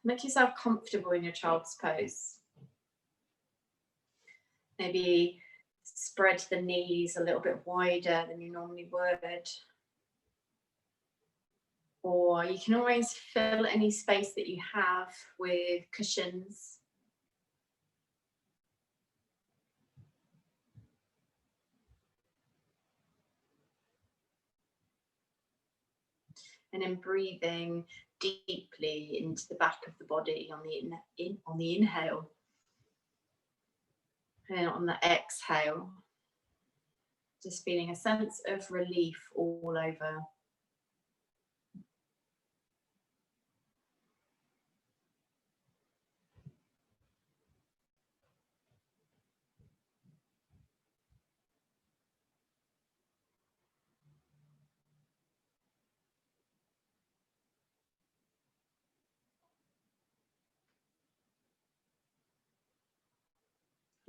Make yourself comfortable in your child's pose. Maybe spread the knees a little bit wider than you normally would. Or you can always fill any space that you have with cushions. And then breathing deeply into the back of the body on the inhale. And on the exhale, just feeling a sense of relief all over.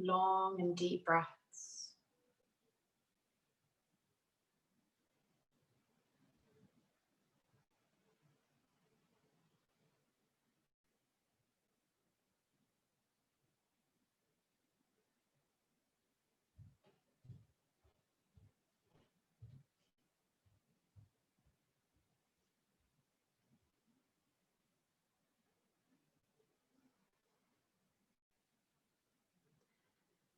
Long and deep breaths.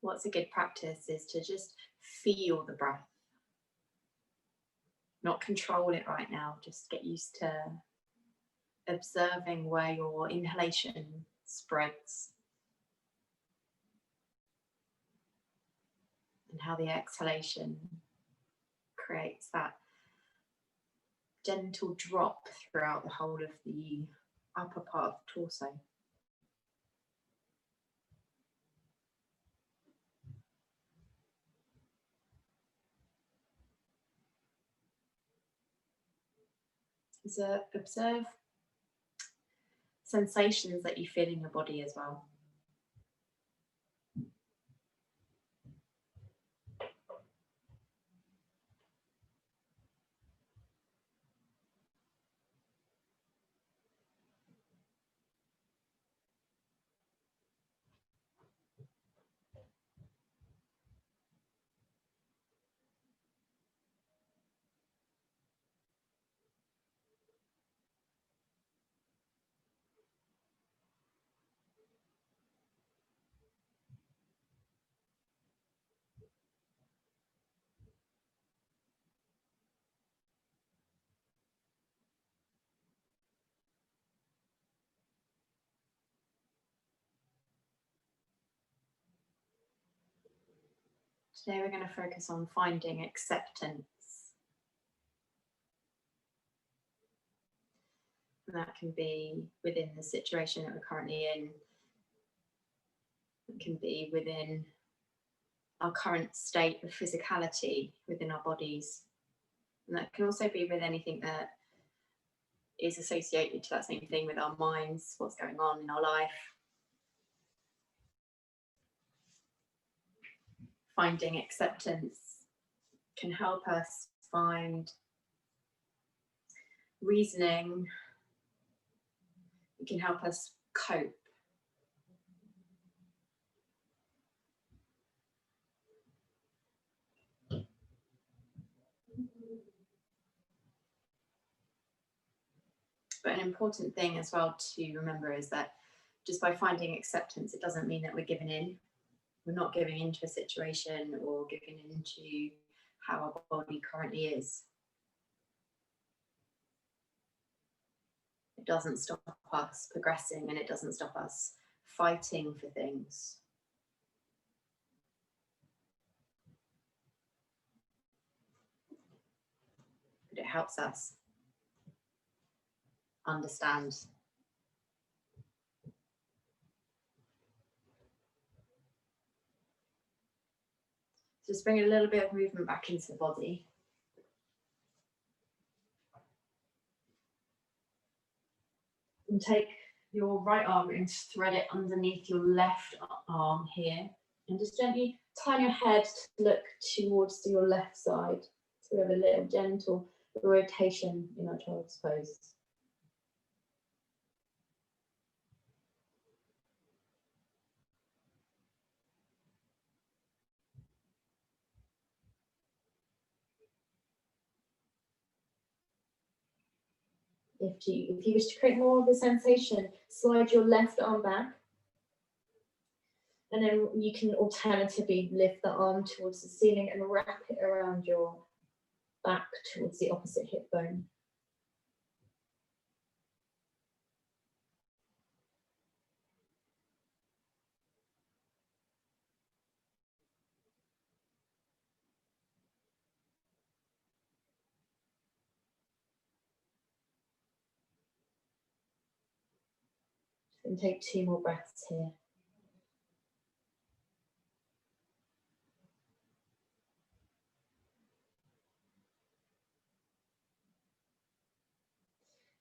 What's a good practice is to just feel the breath. Not control it right now, just get used to observing where your inhalation spreads and how the exhalation creates that gentle drop throughout the whole of the upper part of the torso. So observe sensations that you feel in your body as well. Today we're going to focus on finding acceptance. And that can be within the situation that we're currently in. It can be within our current state of physicality within our bodies. And that can also be with anything that is associated to that same thing with our minds, what's going on in our life. Finding acceptance can help us find reasoning. It can help us cope. But an important thing as well to remember is that just by finding acceptance, it doesn't mean that we're giving in. We're not giving into a situation or giving into how our body currently is. It doesn't stop us progressing, and it doesn't stop us fighting for things. But it helps us understand. Just bring a little bit of movement back into the body. And take your right arm and thread it underneath your left arm here. And just gently turn your head to look towards your left side. So we have a little gentle rotation in our child's pose. If you wish to create more of the sensation, slide your left arm back. And then you can alternatively lift the arm towards the ceiling and wrap it around your back towards the opposite hip bone. And take 2 more breaths here.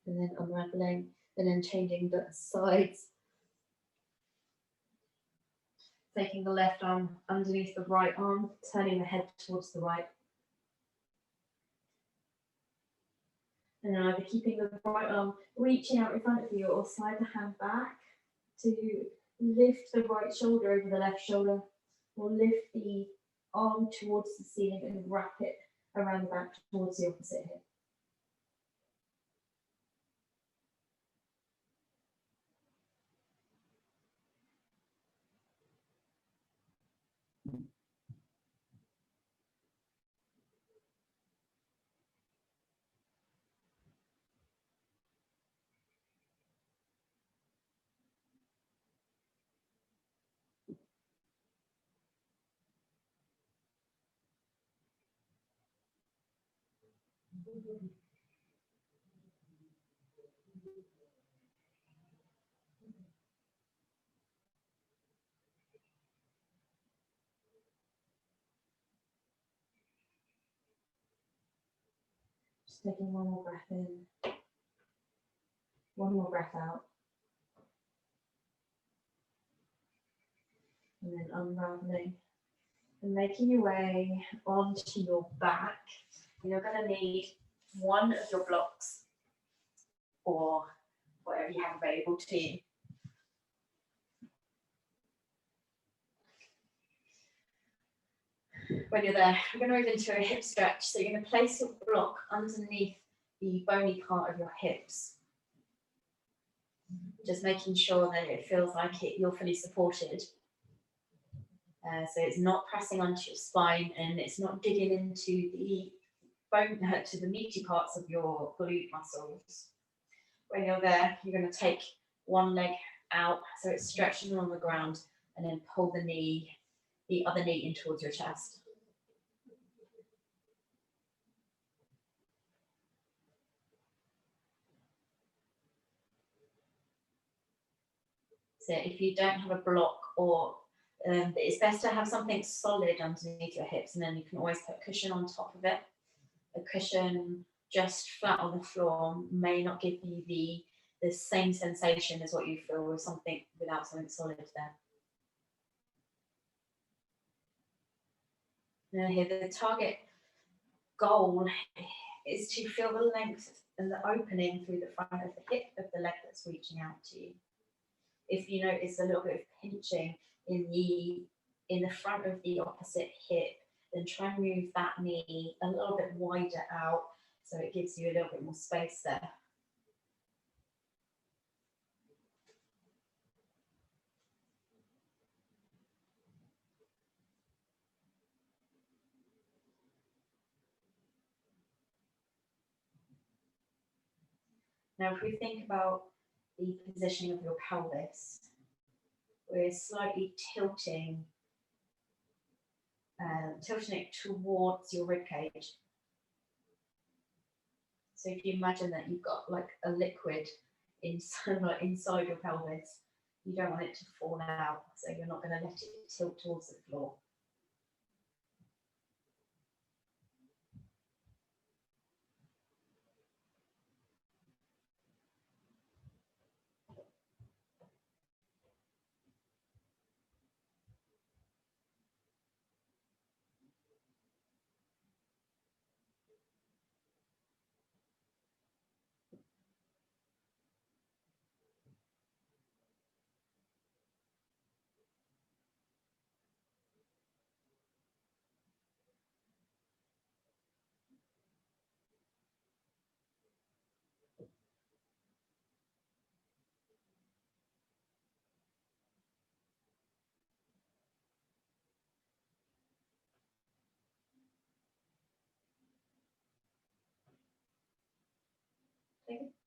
And then unraveling, and then changing the sides. Taking the left arm underneath the right arm, turning the head towards the right. And then either keeping the right arm reaching out in front of you or slide the hand back to lift the right shoulder over the left shoulder, or lift the arm towards the ceiling and wrap it around the back towards the opposite hip. Just taking one more breath in, one more breath out. And then unraveling and making your way onto your back. You're going to need one of your blocks or whatever you have available to you. When you're there, we're going to move into a hip stretch. So you're going to place your block underneath the bony part of your hips. Just making sure that it feels like you're fully supported. So it's not pressing onto your spine and it's not digging into the bone, to the meaty parts of your glute muscles. When you're there, you're going to take one leg out, so it's stretching on the ground, and then pull the other knee in towards your chest. So if you don't have a block, or it's best to have something solid underneath your hips, and then you can always put a cushion on top of it. A cushion just flat on the floor may not give you the same sensation as what you feel with something without something solid there. Now here, the target goal is to feel the length and the opening through the front of the hip of the leg that's reaching out to you. If you notice a little bit of pinching in the front of the opposite hip, then try and move that knee a little bit wider out so it gives you a little bit more space there. Now, if we think about the positioning of your pelvis, we're slightly tilting it towards your ribcage. So if you imagine that you've got like a liquid inside your pelvis, you don't want it to fall out, so you're not going to let it tilt towards the floor.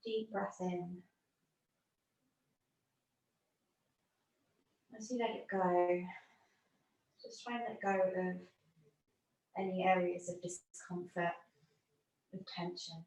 Deep breath in. As you let it go, just try and let go of any areas of discomfort, of tension.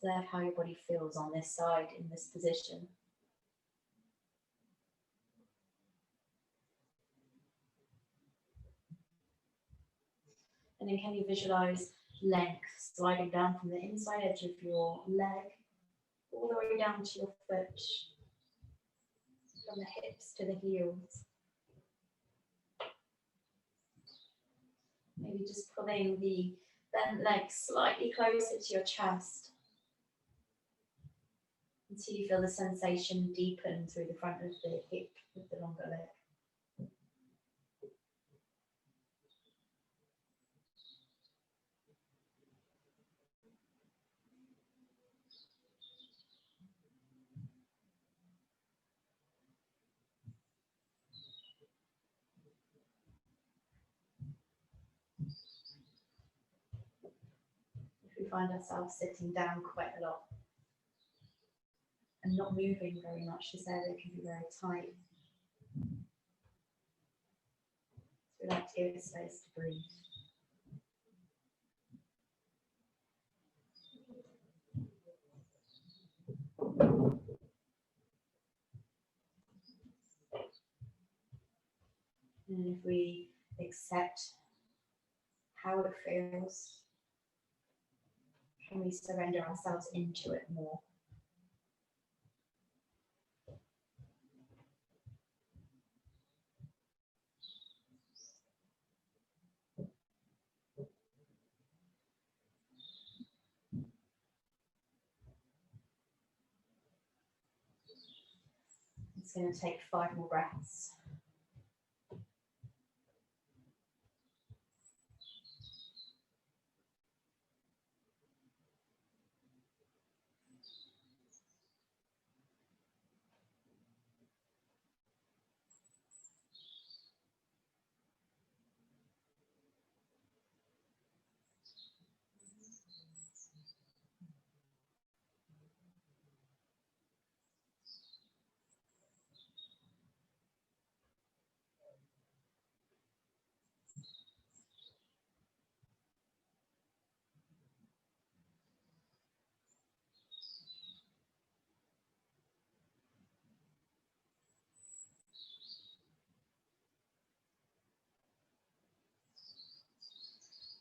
Observe how your body feels on this side in this position. And then can you visualize length sliding down from the inside edge of your leg all the way down to your foot, from the hips to the heels. Maybe just pulling the bent leg slightly closer to your chest until you feel the sensation deepen through the front of the hip with the longer leg. If we find ourselves sitting down quite a lot and not moving very much, this area can be very tight. So we like to give it space to breathe. And if we accept how it feels, can we surrender ourselves into it more? It's going to take 5 more breaths.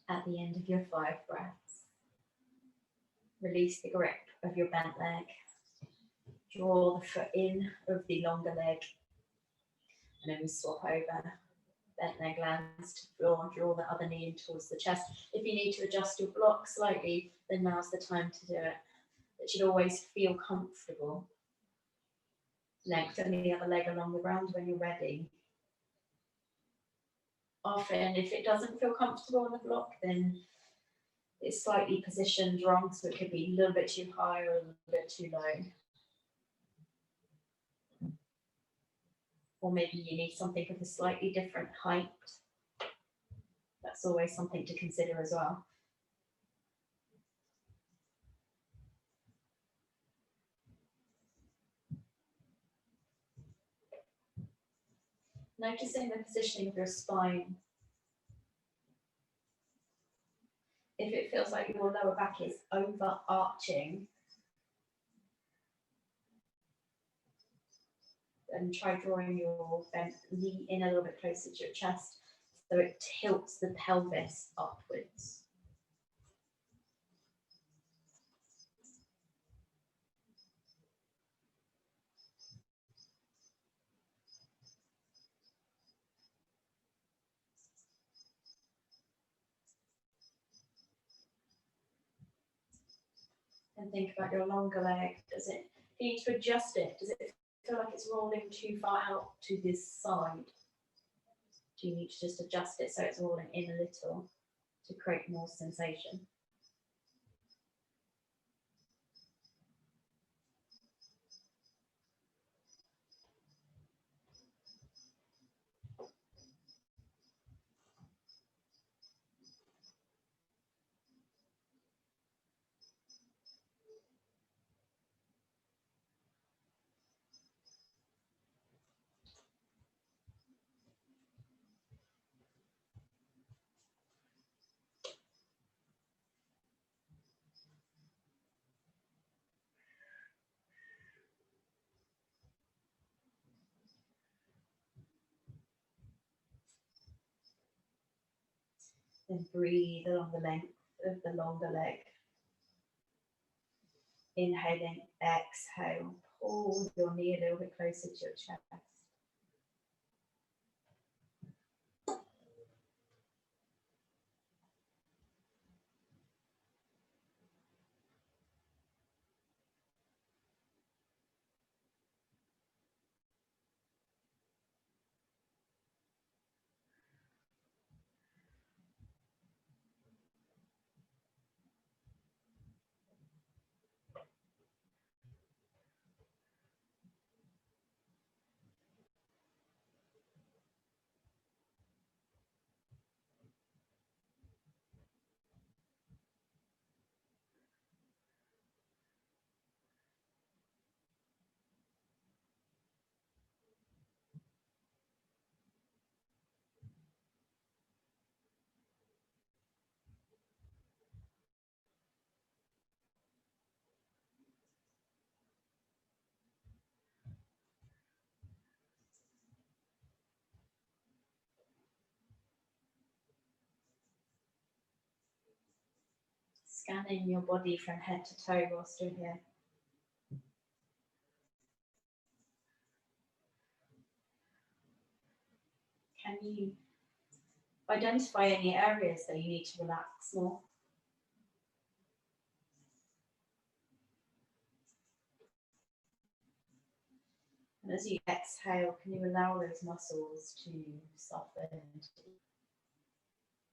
At the end of your 5 breaths, release the grip of your bent leg. Draw the foot in of the longer leg, and then we swap over. Bent leg lands to the floor, draw the other knee in towards the chest. If you need to adjust your block slightly, then now's the time to do it. It should always feel comfortable. Lengthen the other leg along the ground when you're ready. Often, if it doesn't feel comfortable on the block, then it's slightly positioned wrong, so it could be a little bit too high or a little bit too low. Or maybe you need something of a slightly different height. That's always something to consider as well. Noticing the positioning of your spine. If it feels like your lower back is overarching, then try drawing your bent knee in a little bit closer to your chest so it tilts the pelvis upwards. And think about your longer leg. Does it need to adjust it? Does it feel like it's rolling too far out to this side? Do you need to just adjust it so it's rolling in a little to create more sensation? Then breathe along the length of the longer leg. Inhaling, exhale, pull your knee a little bit closer to your chest. Scanning your body from head to toe whilst you're here. Can you identify any areas that you need to relax more? And as you exhale, can you allow those muscles to soften?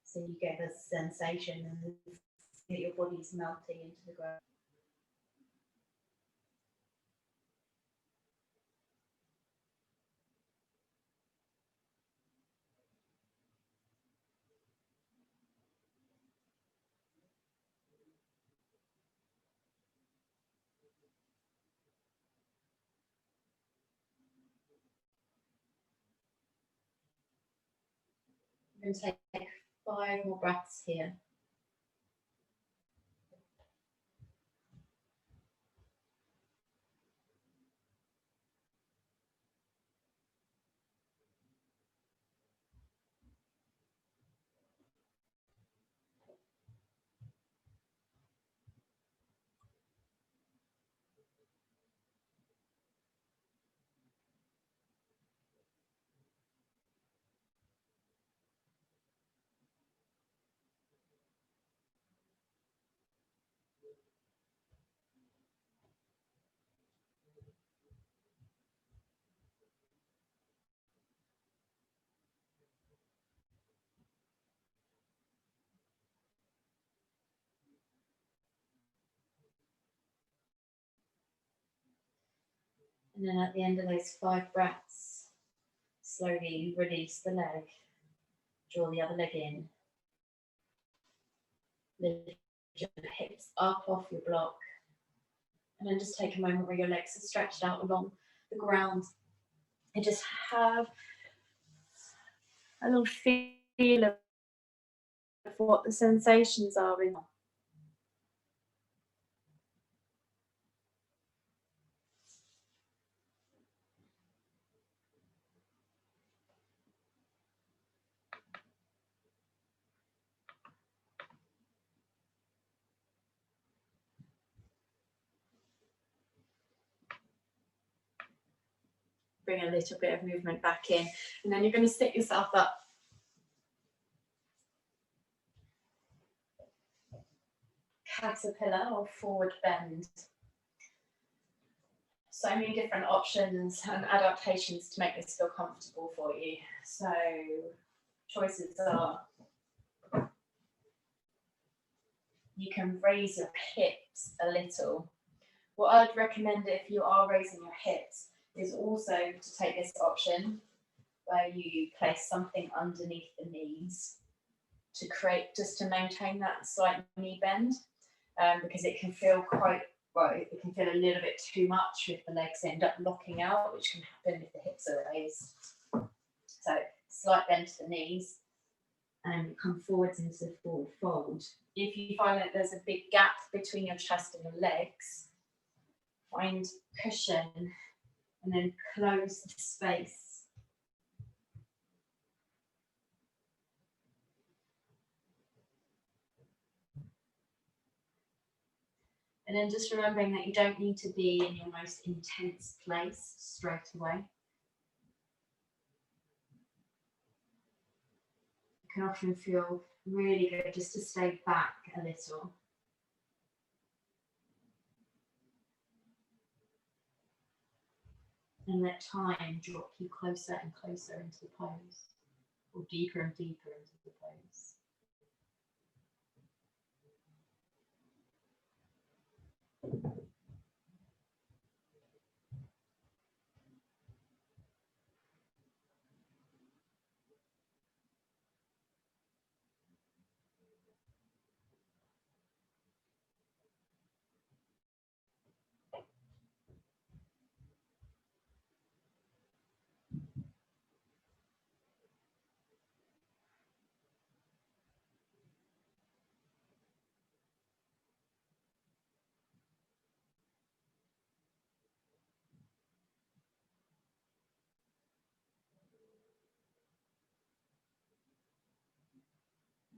So you get a sensation and that your body's melting into the ground. We're going to take 5 more breaths here. And then at the end of those 5 breaths, slowly release the leg, draw the other leg in, Lift your hips up off your block. And then just take a moment where your legs are stretched out along the ground. And just have a little feel of what the sensations are in. Bring a little bit of movement back in, and then you're going to sit yourself up. Caterpillar or forward bend. So many different options and adaptations to make this feel comfortable for you. So choices are, you can raise your hips a little. What I'd recommend if you are raising your hips is also to take this option where you place something underneath the knees to create, just to maintain that slight knee bend, because it can feel quite, well, it can feel a little bit too much if the legs end up locking out, which can happen if the hips are raised. So slight bend to the knees and come forwards into the forward fold. If you find that there's a big gap between your chest and your legs, find cushion and then close the space. And then just remembering that you don't need to be in your most intense place straight away. It can often feel really good just to stay back a little. And let time drop you closer and closer into the pose, or deeper and deeper into the pose.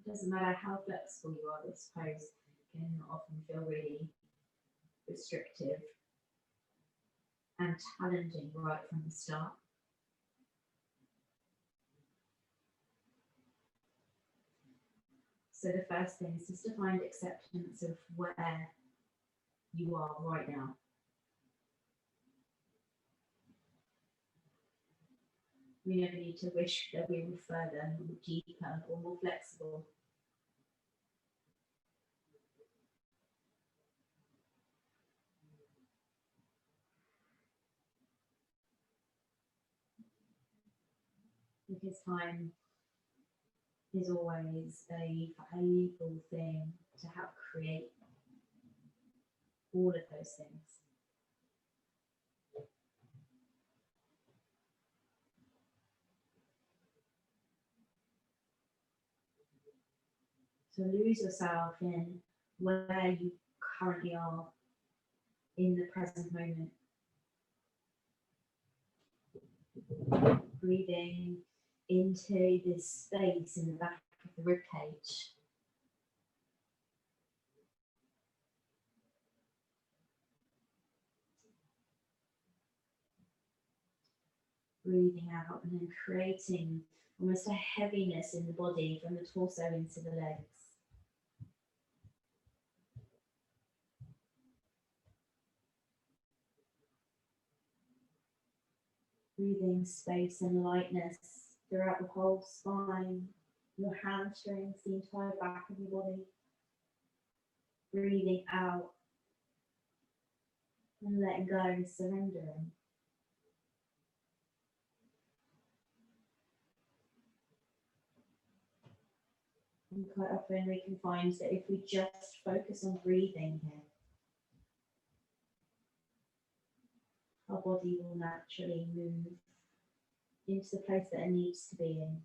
It doesn't matter how flexible you are, this pose can often feel really restrictive and challenging right from the start. So the first thing is just to find acceptance of where you are right now. We never need to wish that we were further, or deeper, or more flexible. Because time is always a valuable thing to help create all of those things. So lose yourself in where you currently are in the present moment. Breathing into this space in the back of the ribcage. Breathing out and then creating almost a heaviness in the body from the torso into the legs. Breathing space and lightness throughout the whole spine, your hamstrings, the entire back of your body. Breathing out and letting go and surrendering. And quite often we can find that if we just focus on breathing here, our body will naturally move into the place that it needs to be in.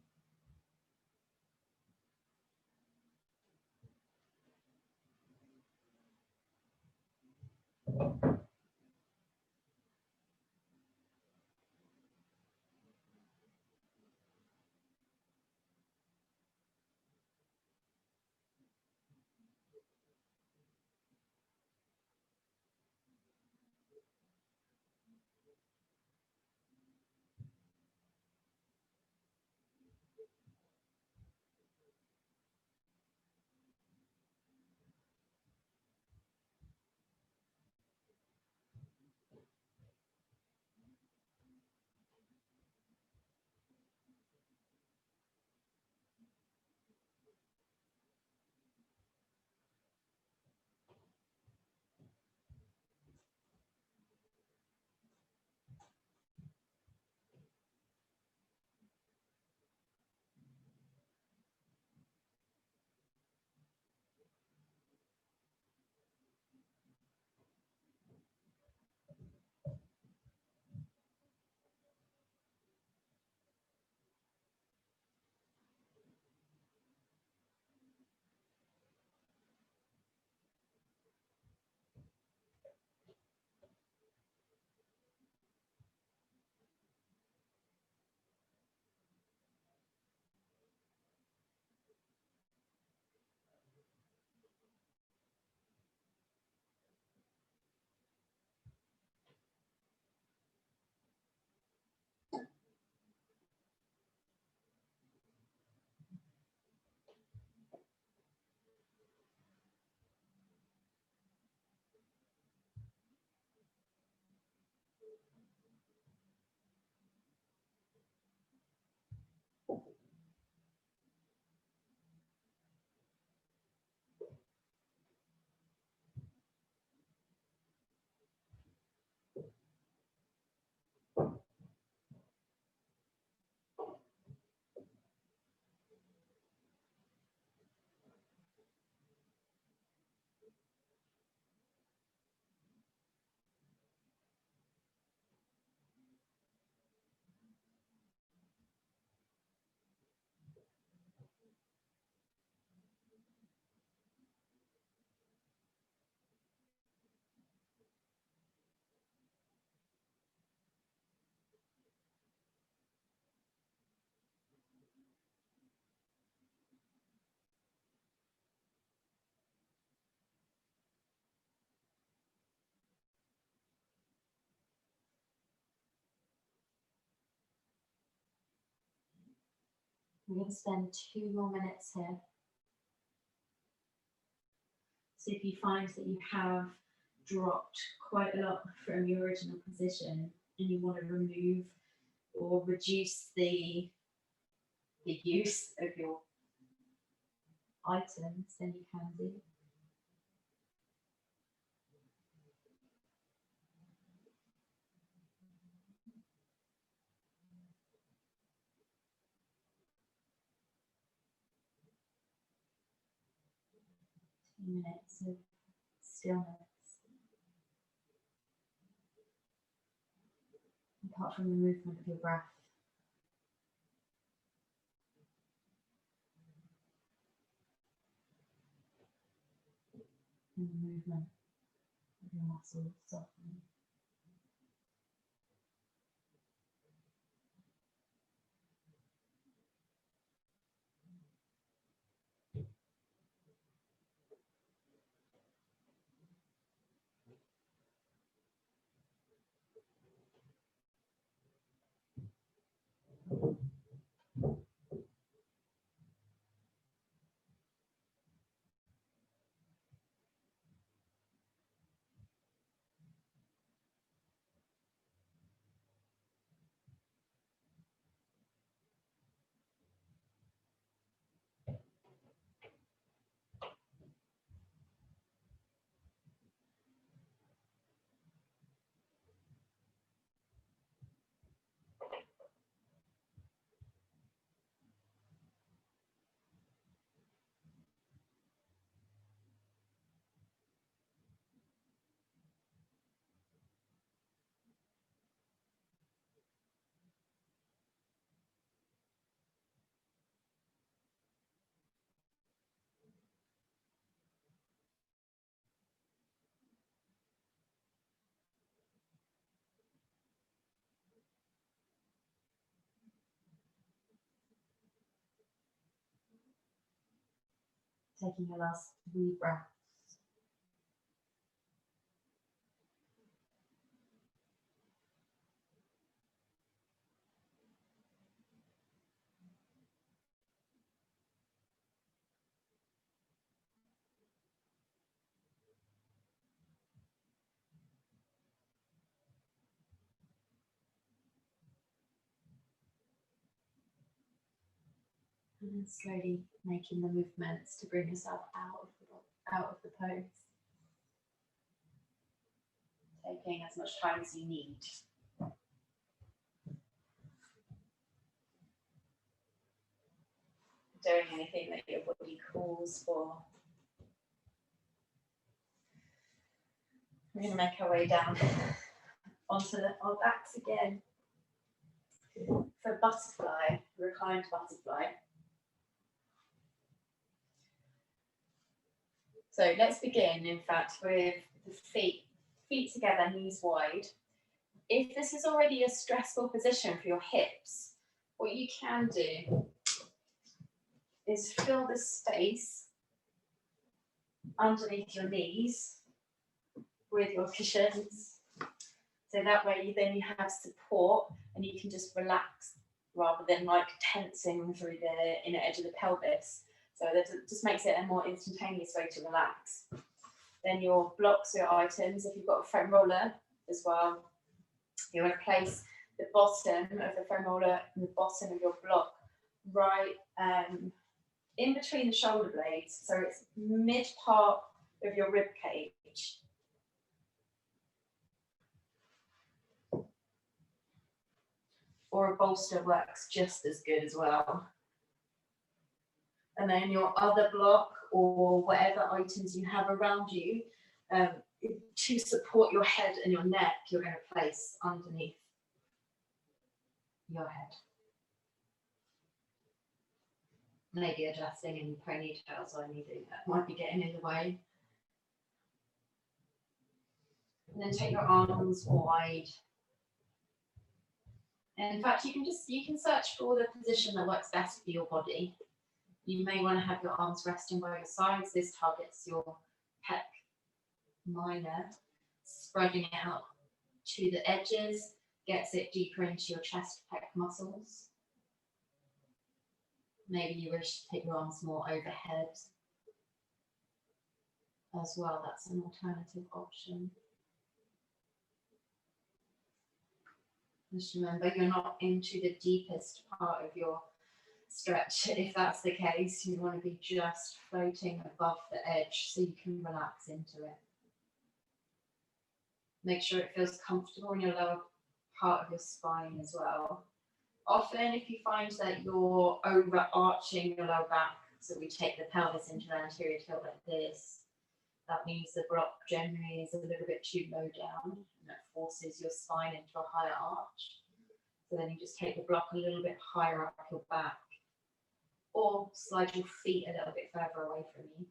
We're going to spend 2 more minutes here. So if you find that you have dropped quite a lot from your original position and you want to remove or reduce the use of your items, then you can do. Minutes of stillness, apart from the movement of your breath. And the movement of your muscles softening. Taking your last wee breath. And then slowly making the movements to bring yourself out of the pose. Taking as much time as you need. Doing anything that your body calls for. We're going to make our way down onto our backs again. For butterfly, reclined butterfly. So let's begin, in fact, with the feet together, knees wide. If this is already a stressful position for your hips, what you can do is fill the space underneath your knees with your cushions. So that way then you have support and you can just relax rather than like tensing through the inner edge of the pelvis. So that just makes it a more instantaneous way to relax. Then your blocks, your items, if you've got a foam roller as well, you want to place the bottom of the foam roller and the bottom of your block right in between the shoulder blades. So it's mid part of your rib cage. Or a bolster works just as good as well. And then your other block or whatever items you have around you to support your head and your neck, you're going to place underneath your head. Maybe adjusting in ponytails or anything that might be getting in the way. And then take your arms wide. And in fact, you can search for the position that works best for your body. You may want to have your arms resting by your sides. This targets your pec minor, spreading it out to the edges, gets it deeper into your chest pec muscles. Maybe you wish to take your arms more overhead as well. That's an alternative option. Just remember, you're not into the deepest part of your stretch. If that's the case, you want to be just floating above the edge so you can relax into it. Make sure it feels comfortable in your lower part of your spine as well. Often, if you find that you're overarching your lower back, so we take the pelvis into an anterior tilt like this, that means the block generally is a little bit too low down, and that forces your spine into a higher arch. So then you just take the block a little bit higher up your back, or slide your feet a little bit further away from you.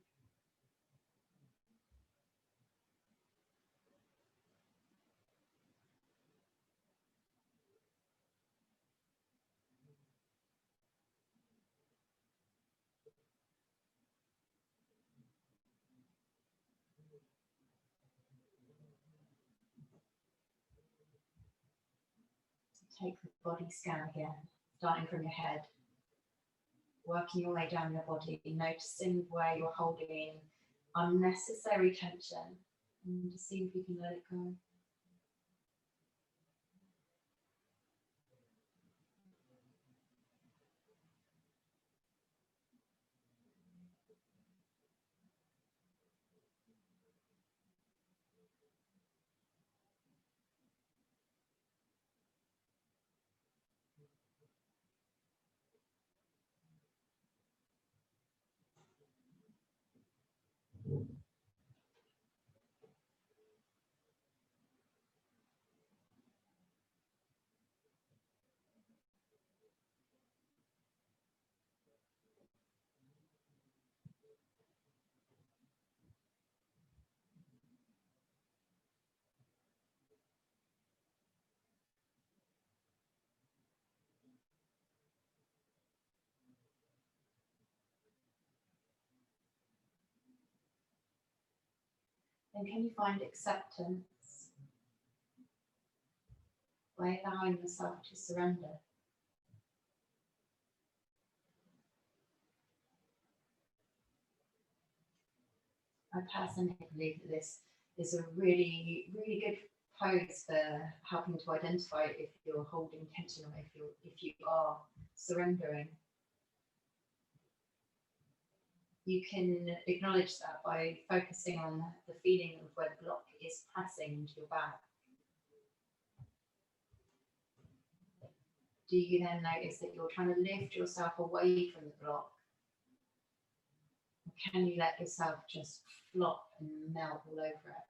Take the body scan again, starting from your head, working your way down your body, noticing where you're holding unnecessary tension, and just see if you can let it go. then can you find acceptance by allowing yourself to surrender? I personally believe that this is a really, really good pose for helping to identify if you're holding tension or if you are surrendering. You can acknowledge that by focusing on the feeling of where the block is pressing into your back. Do you then notice that you're trying to lift yourself away from the block? Or can you let yourself just flop and melt all over it?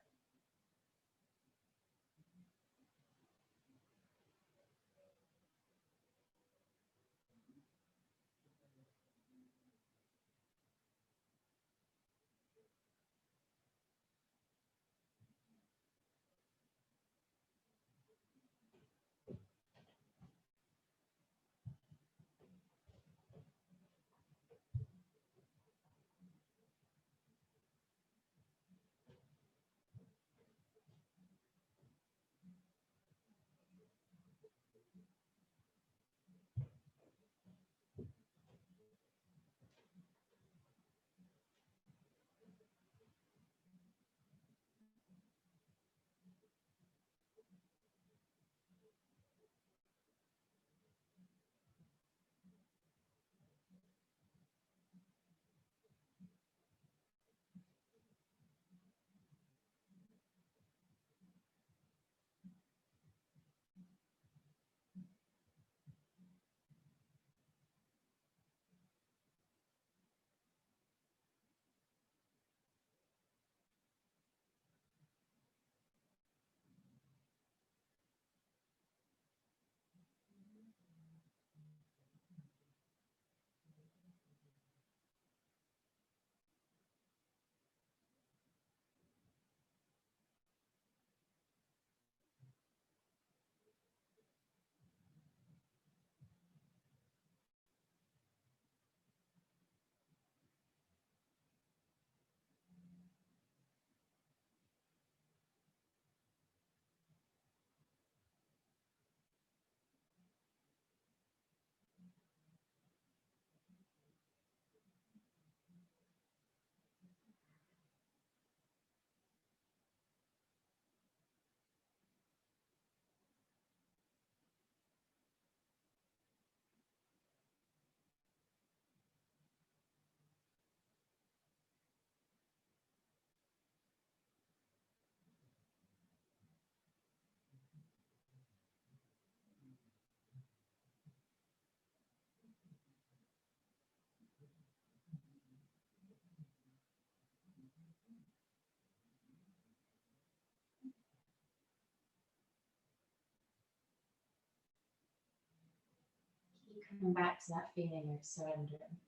Keep coming back to that feeling of surrendering.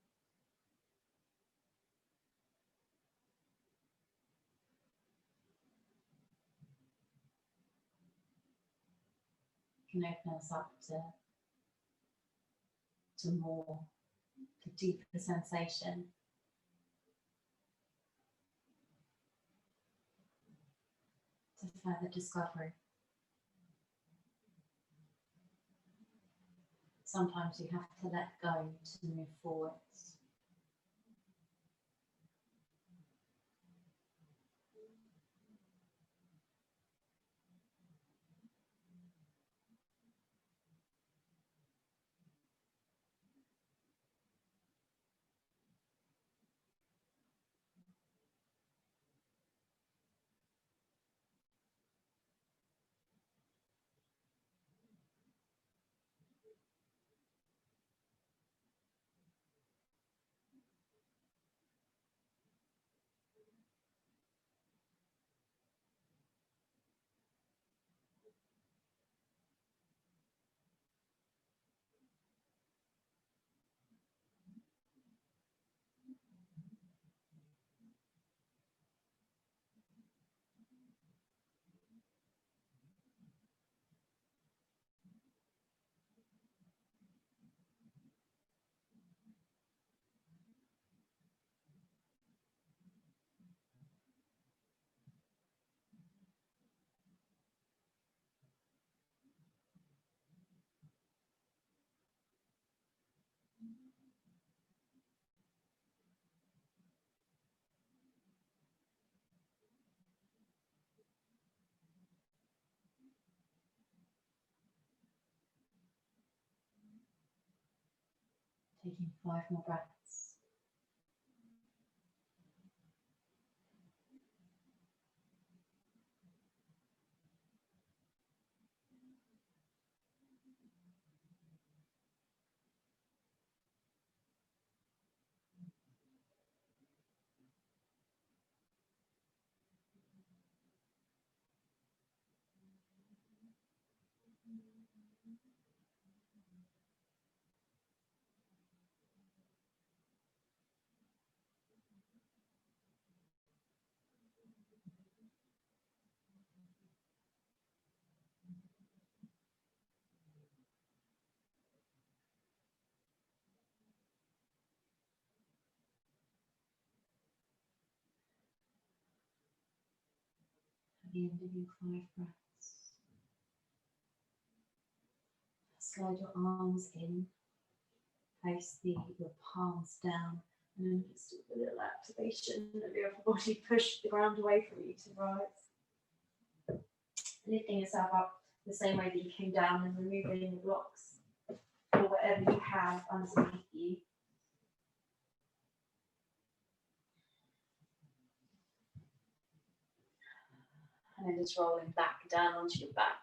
You can open us up to more, to deeper sensation. To further discovery. Sometimes you have to let go to move forwards. Taking 5 more breaths. At the end of your 5 breaths, slide your arms in, place your palms down, and then just do a little activation of your upper body, push the ground away from you to rise. Lifting yourself up the same way that you came down and removing the blocks or whatever you have underneath you. And then just rolling back down onto your back.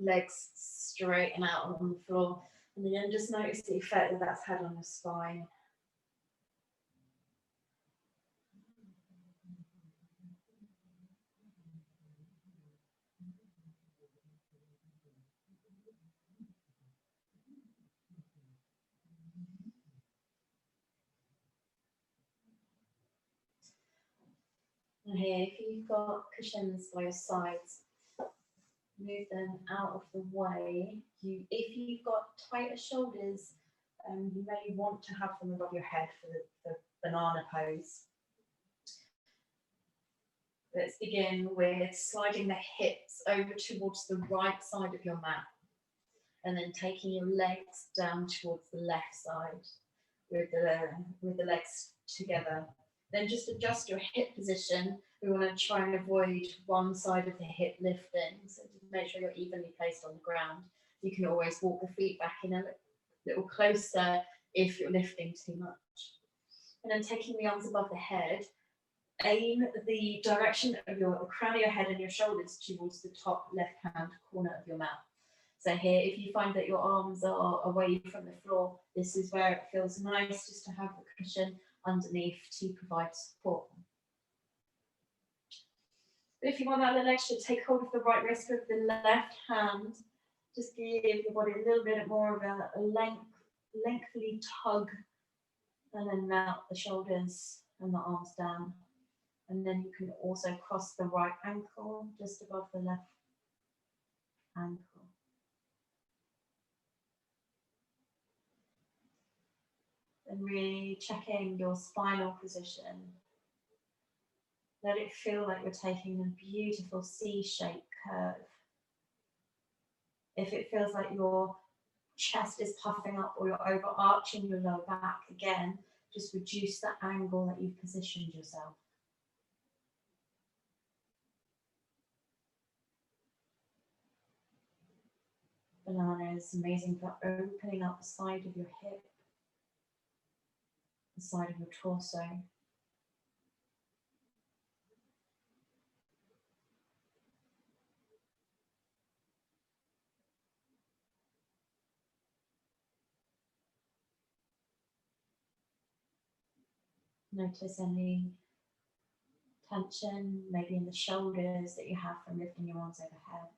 Legs straighten out on the floor. And then just notice the effect that that's had on your spine. And here, if you've got cushions by your sides, move them out of the way. If you've got tighter shoulders, you may want to have them above your head for the banana pose. Let's begin with sliding the hips over towards the right side of your mat, and then taking your legs down towards the left side with the legs together. Then just adjust your hip position. We want to try and avoid one side of the hip lifting, so to make sure you're evenly placed on the ground. You can always walk the feet back in a little closer if you're lifting too much. And then taking the arms above the head, aim the direction of the crown of your head and your shoulders towards the top left-hand corner of your mat. So here, if you find that your arms are away from the floor, this is where it feels nice just to have the cushion underneath to provide support. But if you want that little extra, take hold of the right wrist with the left hand. Just give your body a little bit more of a lengthy tug, and then melt the shoulders and the arms down. And then you can also cross the right ankle just above the left ankle. And really checking your spinal position. Let it feel like you're taking a beautiful C-shaped curve. If it feels like your chest is puffing up or you're overarching your lower back, again, just reduce the angle that you've positioned yourself. Banana is amazing for opening up the side of your hip, the side of your torso. Notice any tension, maybe in the shoulders that you have from lifting your arms overhead.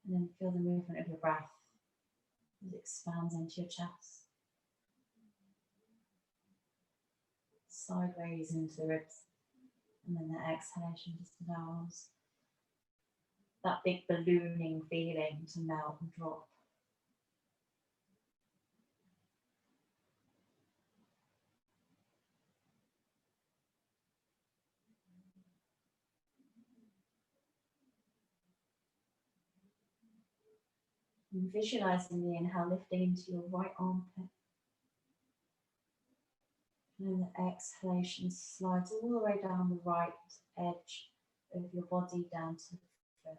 And then feel the movement of your breath as it expands into your chest. Sideways into the ribs. And then the exhalation just allows that big ballooning feeling to melt and drop. And visualizing the inhale lifting into your right armpit. And then the exhalation slides all the way down the right edge of your body down to the foot.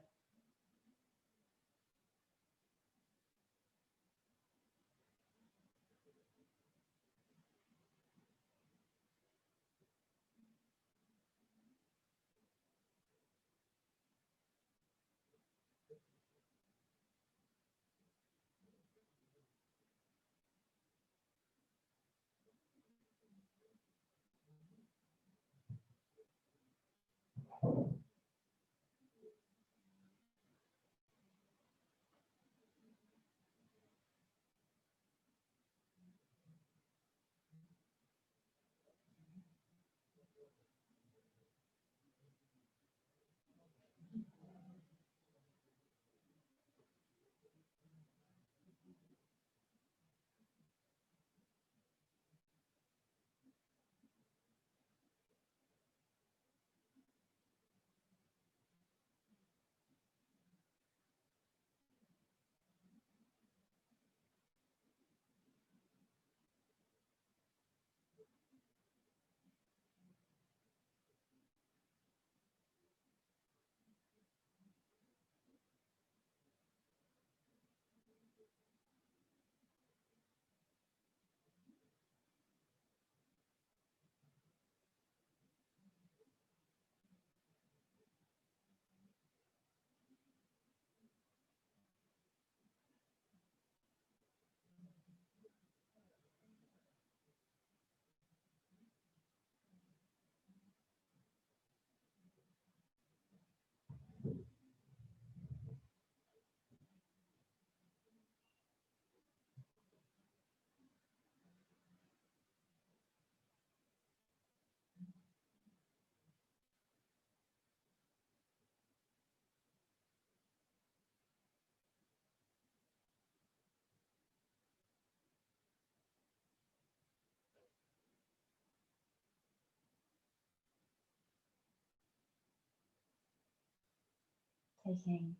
Taking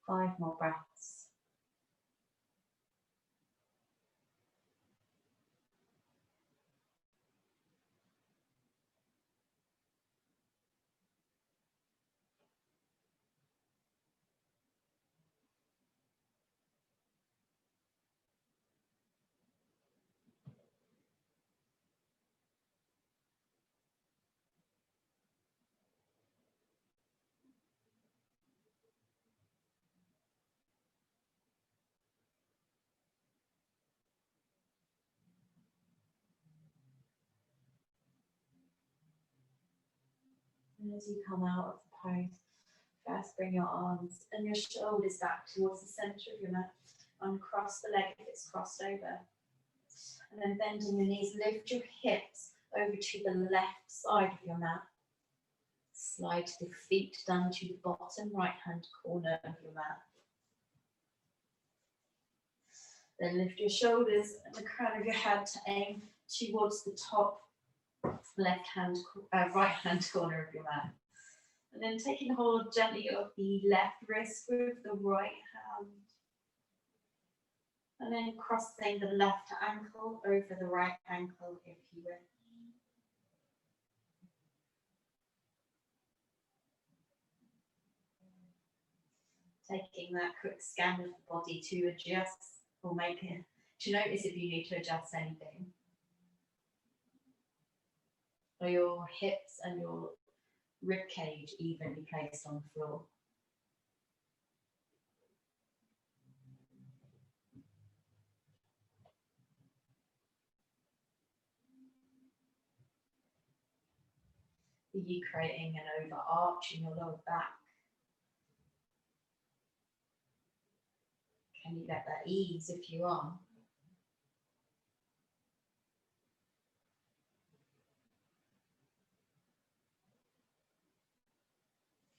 5 more breaths. And as you come out of the pose, first bring your arms and your shoulders back towards the centre of your mat. Uncross the leg if it's crossed over. And then bending your knees, lift your hips over to the left side of your mat. Slide the feet down to the bottom right-hand corner of your mat. Then lift your shoulders and the crown of your head to aim towards the top right-hand corner of your mat. And then taking hold gently of the left wrist with the right hand. And then crossing the left ankle over the right ankle if you wish. Taking that quick scan of the body to adjust or make it, to notice if you need to adjust anything. Are your hips and your rib cage evenly placed on the floor? Are you creating an overarch in your lower back? Can you let that ease if you are?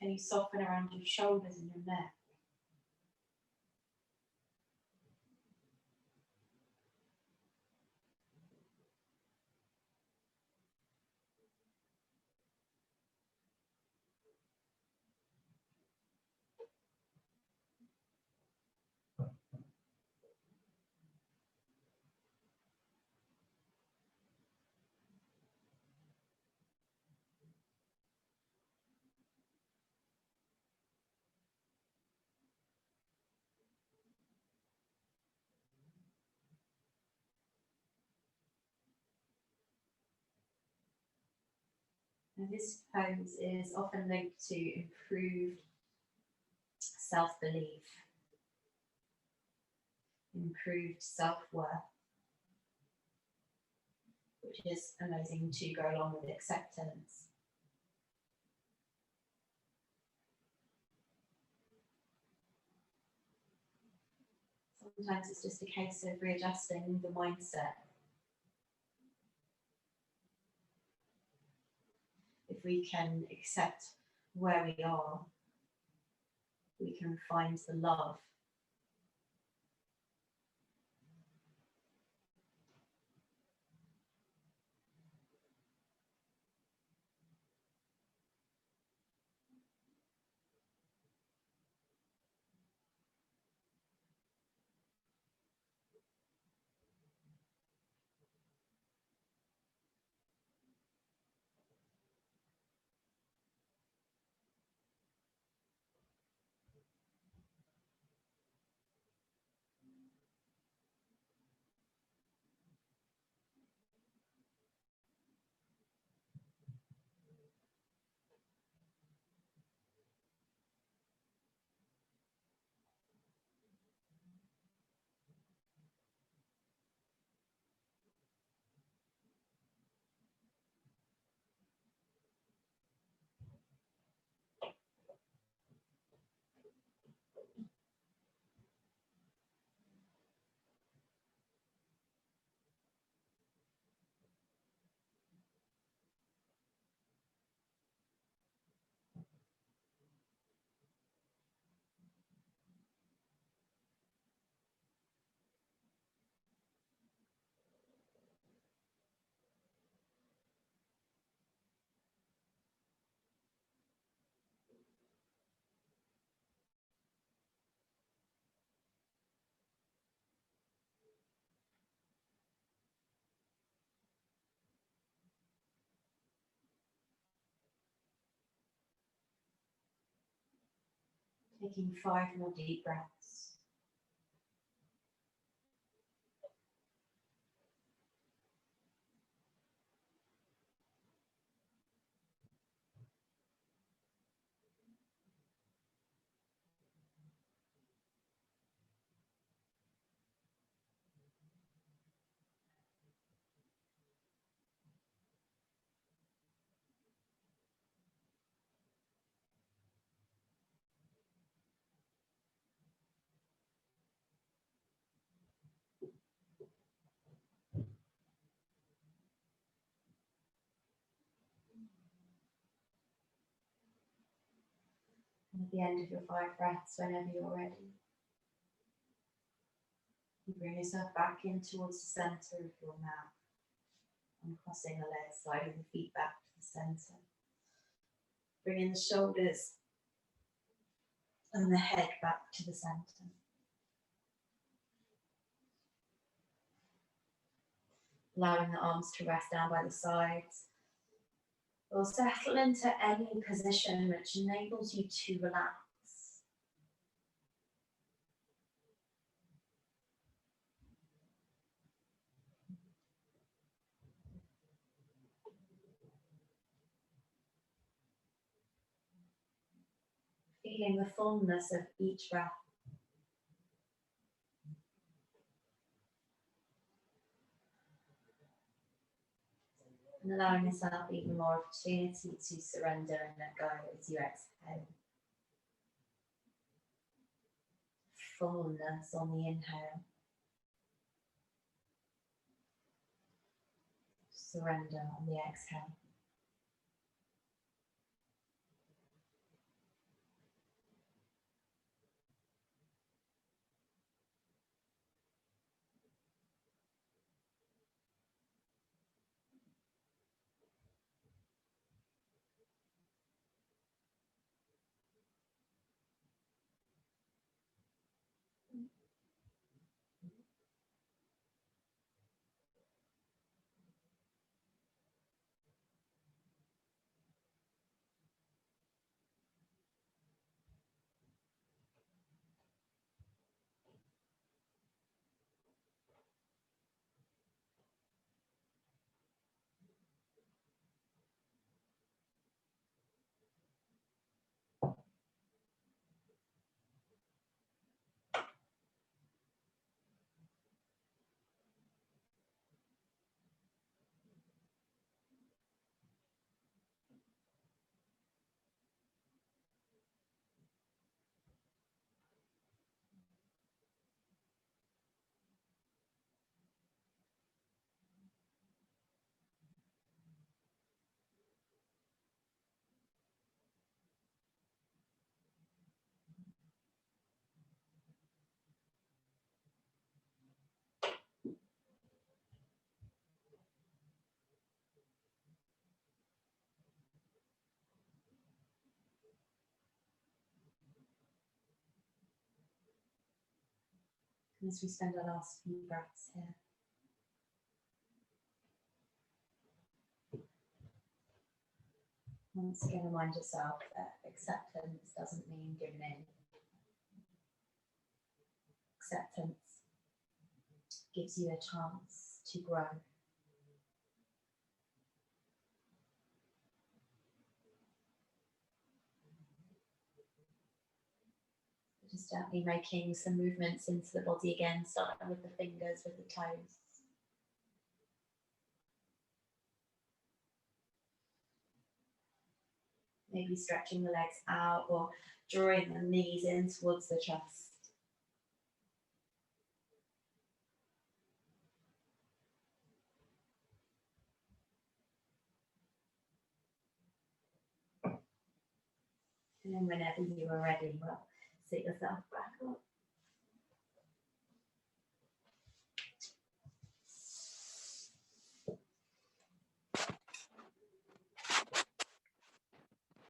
Can you soften around your shoulders and your neck? Now, this pose is often linked to improved self-belief, improved self-worth, which is amazing to go along with acceptance. Sometimes it's just a case of readjusting the mindset. If we can accept where we are, we can find the love. Taking 5 more deep breaths. And at the end of your 5 breaths, whenever you're ready, you bring yourself back in towards the centre of your mat, uncrossing the legs, sliding the feet back to the centre. Bringing the shoulders and the head back to the centre. Allowing the arms to rest down by the sides. Or settle into any position which enables you to relax. Feeling the fullness of each breath. And allowing yourself even more opportunity to surrender and let go as you exhale. Fullness on the inhale. Surrender on the exhale. And as we spend our last few breaths here, once again remind yourself that acceptance doesn't mean giving in. Acceptance gives you a chance to grow. Just gently making some movements into the body again, starting with the fingers, with the toes. Maybe stretching the legs out or drawing the knees in towards the chest. And then whenever you are ready, well, sit yourself back up.